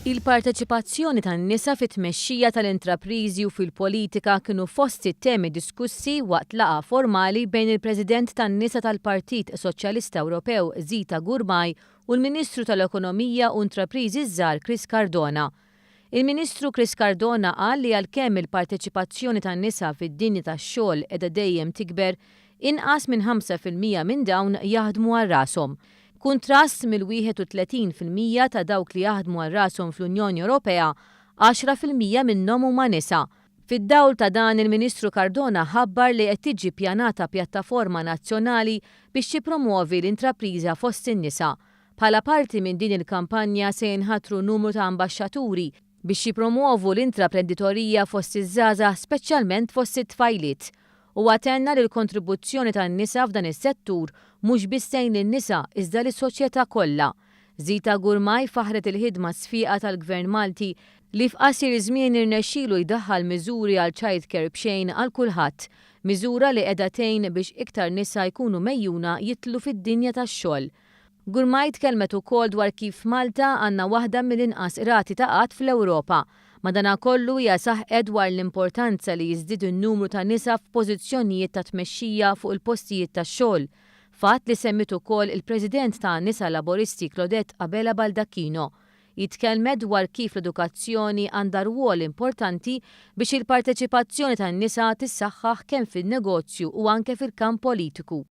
Il-parteċipazzjoni tan-nisa fit-tmexxija tal-intrapriżi u fil-politika kienu fost it-temi diskussi waqt laqgħa formali bejn il-President tan-Nisa tal-Partit Soċjalista Ewropew Zita Gurmai u l-Ministru tal-Ekonomija u Intrapriżi ż-Żgħar Chris Cardona. Il-Ministru Chris Cardona qal li għalkemm il-parteċipazzjoni tan-nisa fid-dinja tax-xogħol qiegħda dejjem tikber, inqas minn 5% minn dawn jaħdmu għal rashom. Kuntrast mill-31% ta' dawk li jaħdmu għal rashom fl-Unjoni Ewropea, 10% minnhom huma nisa. Fid-dawl ta' dan il-Ministru Cardona ħabbar li qed tiġi ppjanata pjattaforma nazzjonali biex tippromwovi l-intrapriża fost in-nisa. Bħala parti minn din il-kampanja se jinħatru numru ta' ambaxxaturi biex jippromwovu l-intraprenditorija fost iż-żgħażagħ speċjalment fost it-tfajliet. U għatenna li l-kontribuzzjoni tan-nisa f'dan is-settur mhux biss lejn in-nisa iżda lis-soċjetà kollha. Zita Gurmai faħret il-ħidma sfiqa tal-Gvern Malti li f'qasir żmien irnexxielu jdaħħal miżuri għal childcare b'xejn għal kulħadd, miżura li qiegħda tgħin biex iktar nisa jkunu mejjuna jidħlu fid-dinja tax-xogħol. Gurmai tkellmet ukoll dwar kif Malta għandna waħda mill-inqas rati ta' qatt fl-Ewropa. Madankollu hija saħqet dwar l-importanza li jiżdied in-numru ta' nisa f'pożizzjonijiet ta' tmexxija fuq il-postijiet tax-xogħol. Fatt li semmit ukoll il-President ta' Nisa Laboristi Claudette Abela Baldacchino. Jitkellmet dwar kif l-edukazzjoni għandha rwol importanti biex il-parteċipazzjoni tan-nisa tissaħħaħ kemm fin-negozju u anke fil-kamp politiku.